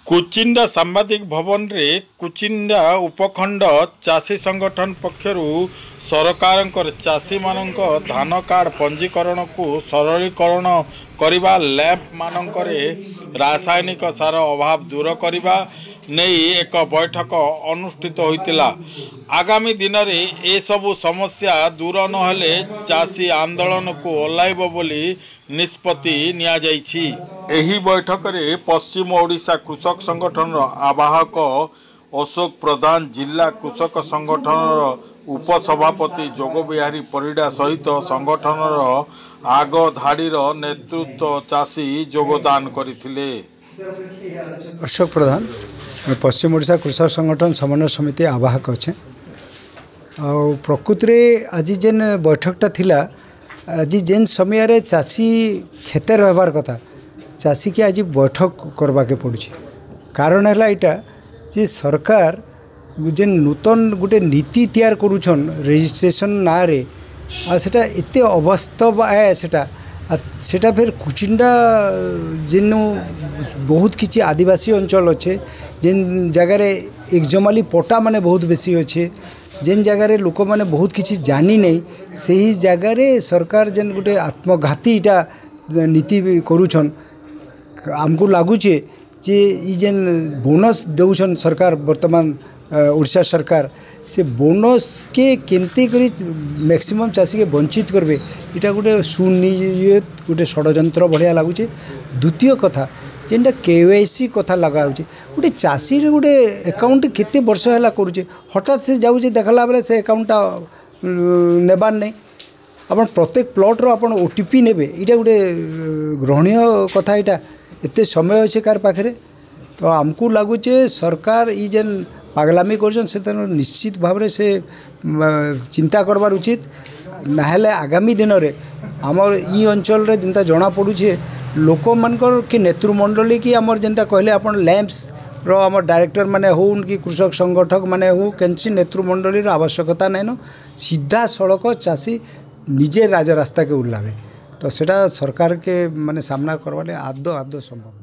कुचिंडा सांबादिक भवन रे कुचिंडा उपखंड चाषी संगठन पक्षर सरकार चाषी मानक धान कार्ड पंजीकरण को सरलीकरण करने लैंप मानक रासायनिक सार अभाव दूर करने नहीं एक बैठक अनुष्ठित होइतिला। आगामी दिन में ए सबु समस्या दूर नहेले चाषी आंदोलन को ओह्लाइब बोली निष्पत्ति निया जाइछि। एही बैठक रे पश्चिम ओडिशा कृषक संगठन आवाहक अशोक प्रधान, जिला कृषक संगठन उपसभापति जोगबिहारी परिडा सहित संगठन आग धाड़ीर नेतृत्व चाषी योगदान करथिले। अशोक प्रधान, पश्चिम ओडिशा कृषक संगठन समन्वय समिति आवाहक अच्छे। प्रकृति में आज जेन बैठकटा थिला, आज जेन समय चाषी खेते रहबार कथा चाषी के आज बैठक करवा के पड़ुछि। कारण है यहाँ जे सरकार जेन नूतन गोटे नीति तैयार करुछन रजिस्ट्रेशन ना रे सेटा एते अवास्तव है। सेटा फिर कुचिंडा जेन बहुत किसी आदिवासी अंचल अच्छे, जेन जगार एक जमाली पटा माने बहुत बेसी अच्छे, जेन जगार लोक मैंने बहुत किसी जानी नहीं, से ही जगार सरकार जेन गोटे आत्मघाती इटा नीति करुछन। आमको लगुचे जे ई जेन बोनस दौन सरकार वर्तमान ओडिशा सरकार, से बोनस के केनते करी मैक्सिमम चाषी के वंचित करबे, इटा गोटे सुनियोजित गोटे षड्यंत्र भाया लगुचे। द्वितीय कथा जेनटा केवाईसी कथा लगा गोटे चाषी गोटे अकाउंट केते वर्ष है करुचे, हठात से जाऊे देखला बेले से अकाउंटा नेबार नहीं। अपन प्रत्येक प्लॉट रो अपन ओटीपी नेबे, इटा गोटे ग्रहणीय कथा। इटा एते समय अच्छे कार पाखे, तो आमको लगुचे सरकार ई जेन पागलामी कर निश्चित भाव से चिंता करवार उचित। नाहेले आगामी दिन में आमर ई अंचल रे जिनता जना पड़ुछे लोक मानकर कि नेतृमंडली की आमर जिनता कहले अपन लैंप्स रो आमर डायरेक्टर माने हो कि कृषक संगठक माने हो कैंसी नेतृमंडली आवश्यकता नहीं न, सीधा सड़क चाषी निजे राजरास्ता के उल्लावे, तो सेटा सरकार के माने सामना करवाले आदो संभव।